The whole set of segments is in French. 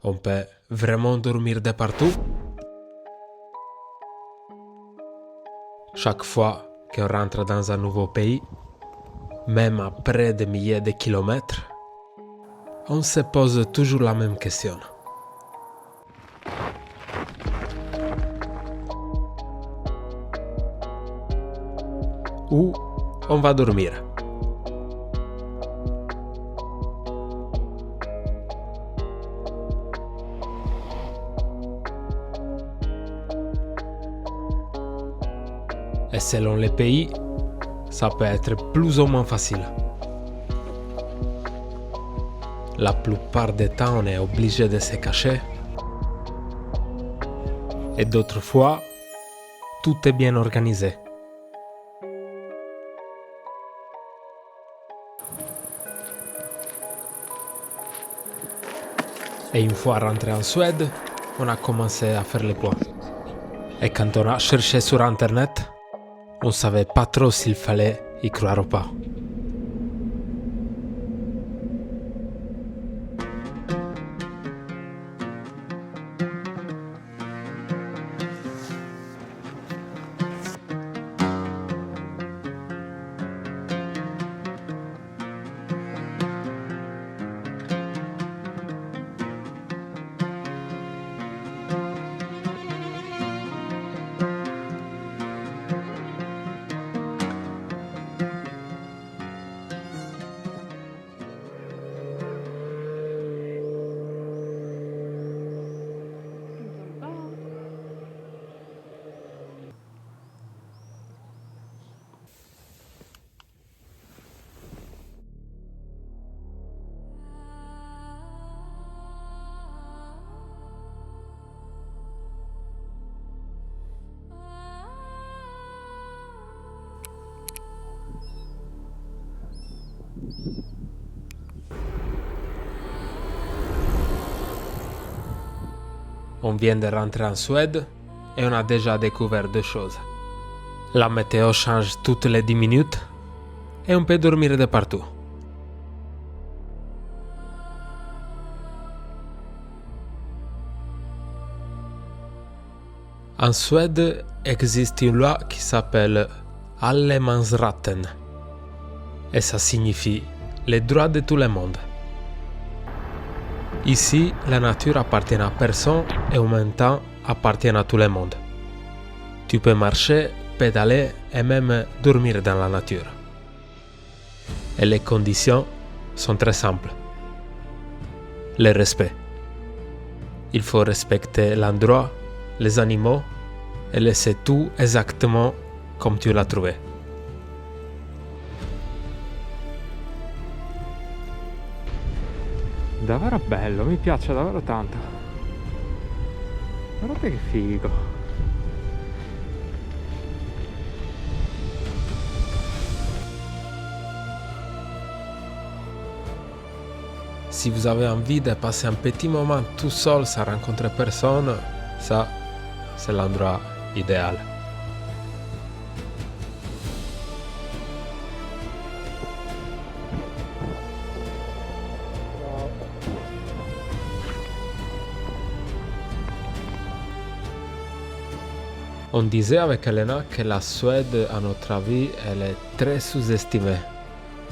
On peut vraiment dormir de partout. Chaque fois qu'on rentre dans un nouveau pays, même après des milliers de kilomètres, on se pose toujours la même question. Où on va dormir? Et selon les pays, ça peut être plus ou moins facile. La plupart des temps, on est obligé de se cacher. Et d'autres fois, tout est bien organisé. Et une fois rentré en Suède, on a commencé à faire les points. Et quand on a cherché sur Internet, on ne savait pas trop s'il fallait y croire ou pas. On vient de rentrer en Suède et on a déjà découvert deux choses. La météo change toutes les 10 minutes et on peut dormir de partout. En Suède existe une loi qui s'appelle Allemansratten et ça signifie les droits de tout le monde. Ici, la nature appartient à personne et en même temps appartient à tout le monde. Tu peux marcher, pédaler et même dormir dans la nature. Et les conditions sont très simples. Le respect. Il faut respecter l'endroit, les animaux et laisser tout exactement comme tu l'as trouvé. Davvero bello, mi piace davvero tanto. Guardate che figo. Si vous avez envie de passer un petit moment tout seul sans rencontrer personne, ça, c'est l'endroit idéal. On disait avec Elena que la Suède, à notre avis, elle est très sous-estimée.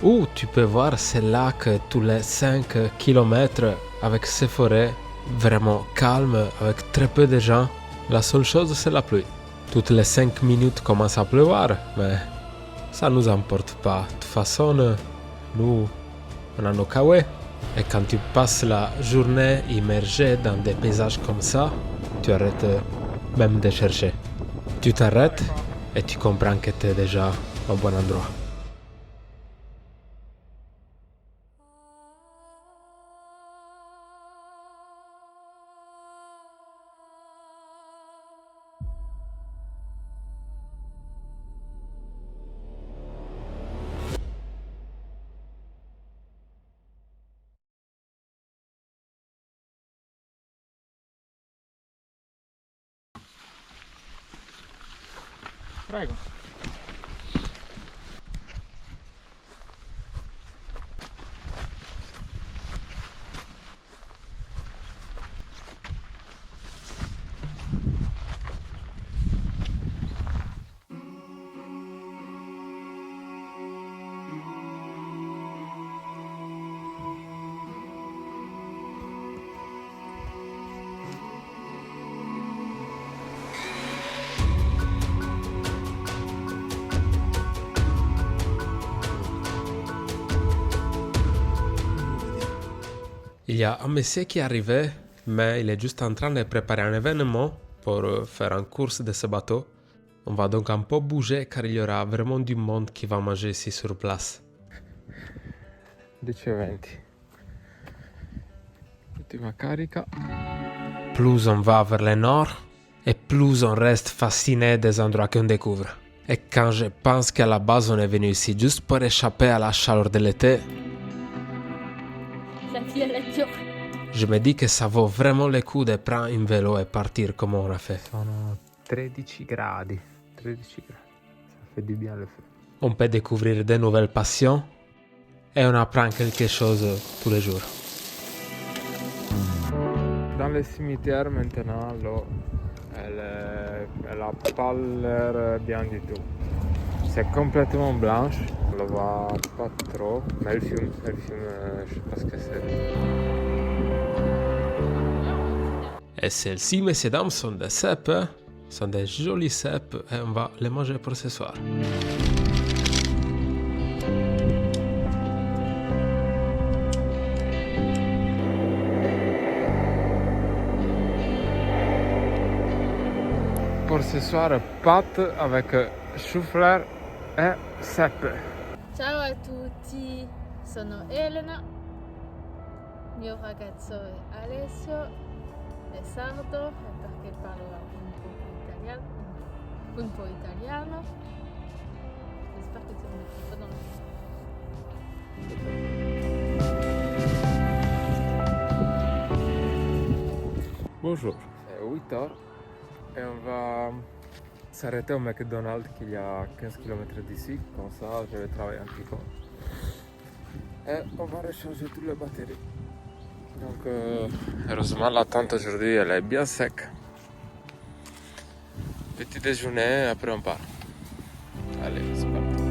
Où tu peux voir ces lacs tous les 5 km avec ces forêts vraiment calmes, avec très peu de gens. La seule chose, c'est la pluie. Toutes les 5 minutes commence à pleuvoir, mais ça ne nous importe pas. De toute façon, nous, on a nos kawaii. Et quand tu passes la journée immergée dans des paysages comme ça, tu arrêtes même de chercher. Tu t'arrêtes et tu comprends que tu es déjà au bon endroit. Prego. y a un monsieur qui est arrivé, mais il est juste en train de préparer un événement pour faire une course de ce bateau. On va donc un peu bouger car il y aura vraiment du monde qui va manger ici sur place. 10:20. Ultima carica. Plus on va vers le nord, et plus on reste fasciné des endroits qu'on découvre. Et quand je pense qu'à la base on est venu ici juste pour échapper à la chaleur de l'été, La violetture. je me dis que ça vaut vraiment le coup de prendre un vélo et partir comme on a fait. Sono 13 gradi. 13 gradi. Ça fait du bien le feu. On peut découvrir de nouvelles passions et on apprend quelque chose tous les jours. Dans le cimetière maintenant, l'eau, elle a pas l'air bien du tout. C'est complètement blanche, on le voit pas trop, mais elle fume, je sais pas ce que c'est. Et celles-ci, messieurs dames, sont des cèpes, sont des jolis cèpes et on va les manger pour ce soir. Pour ce soir, pâtes avec chou-fleur e seppe. Ciao a tutti, sono Elena. Mio ragazzo è Alessio, è sardo perché parla un po' italiano. J'espère que tu ne me trouves pas dans le... Bonjour. C'est 8h et on va s'arrêter au McDonald's qui est à 15 km d'ici. Comme ça, je vais travailler un petit peu. Et on va recharger toutes les batteries. Donc, heureusement, la tente aujourd'hui, elle est bien sec. Petit déjeuner, après on part. Allez, c'est parti.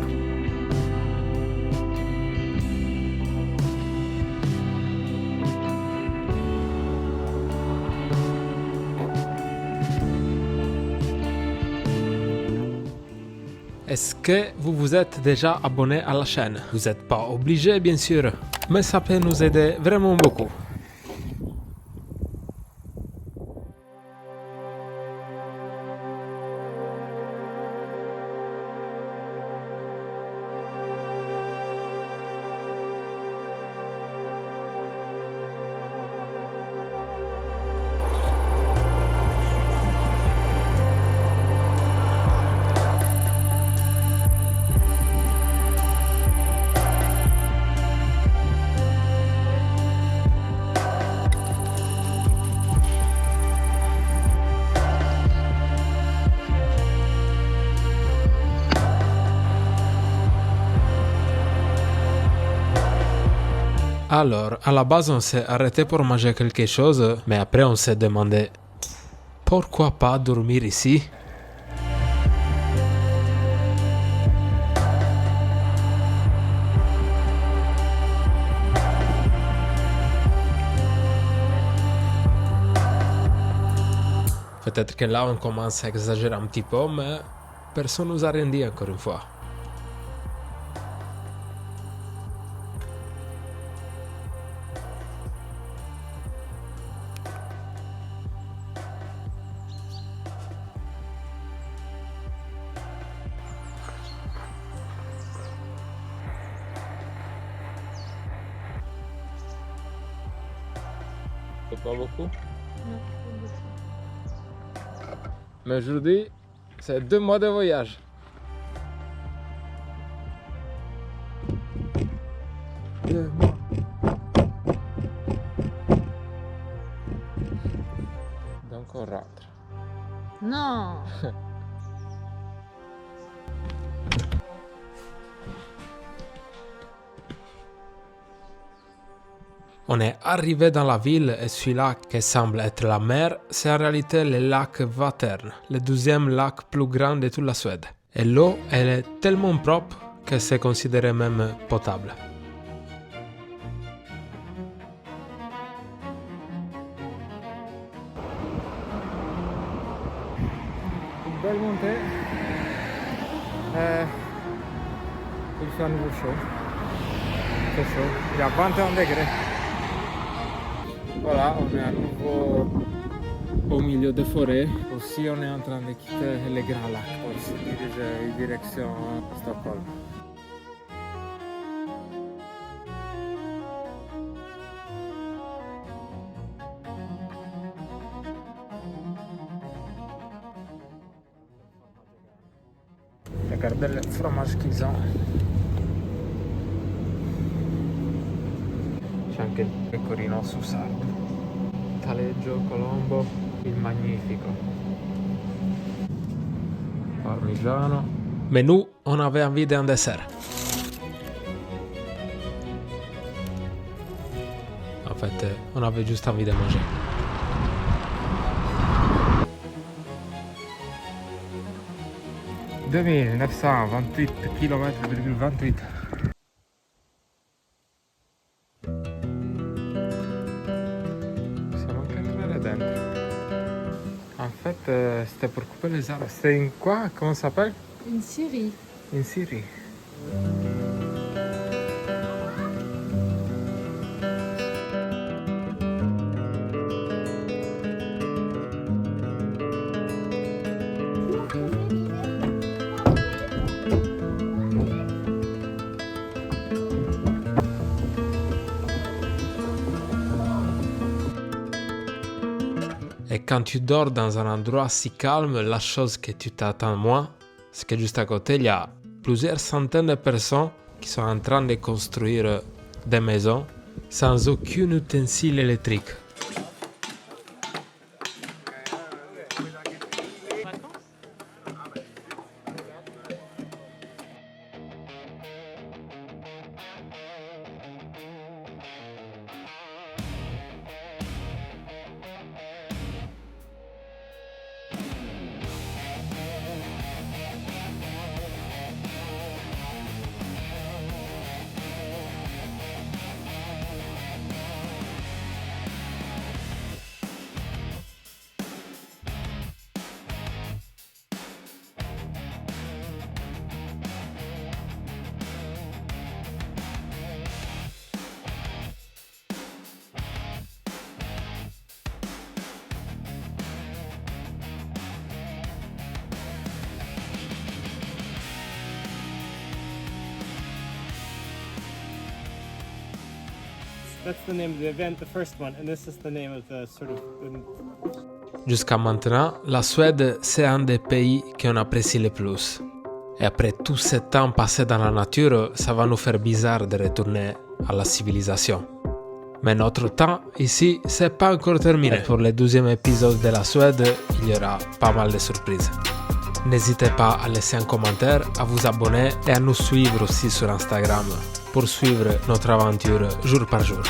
Est-ce que vous vous êtes déjà abonné à la chaîne? Vous n'êtes pas obligé, bien sûr, mais ça peut nous aider vraiment beaucoup. Alors, à la base, on s'est arrêté pour manger quelque chose, mais après, on s'est demandé pourquoi pas dormir ici? Peut-être que là, on commence à exagérer un petit peu, mais personne nous a rien dit encore une fois. C'est pas beaucoup. Non, pas beaucoup. Mais aujourd'hui, c'est 2 mois de voyage. Donc on rentre. Non. On est arrivé dans la ville et celui-là qui semble être la mer, c'est en réalité le lac Vättern, le 12e lac plus grand de toute la Suède. Et l'eau, elle est tellement propre que c'est considéré même potable. Une belle montée. Il fait à nouveau chaud. C'est chaud. Il y a 21 degrés. Voilà, on est à nouveau au milieu des forêts. Aussi, on est en train de quitter les Grands Lacs pour se diriger en direction Stockholm. Regardez le fromage qu'ils ont. C'è anche il pecorino su sardo. Taleggio Colombo, il magnifico. Parmigiano. Mais nous, on avait envie d'un dessert. En fait, on avait juste envie de manger. « 2928 km,28 km. Siamo anche entrare dentro. En fait, c'était pour couper les arbres. C'était une quoi? Comment ça s'appelle? Une scierie. Une scierie. Et quand tu dors dans un endroit si calme, la chose que tu t'attends moins, c'est que juste à côté, il y a plusieurs centaines de personnes qui sont en train de construire des maisons sans aucun utensile électrique. That's the name of the event, the first one, and this is the name of the sort of... Jusqu'à maintenant, la Suède, c'est un des pays qu'on apprécie le plus. Et après tout ce temps passé dans la nature, ça va nous faire bizarre de retourner à la civilisation. Mais notre temps ici, c'est pas encore terminé. Et pour le 12e épisode de la Suède, il y aura pas mal de surprises. N'hésitez pas à laisser un commentaire, à vous abonner et à nous suivre aussi sur Instagram pour suivre notre aventure jour par jour.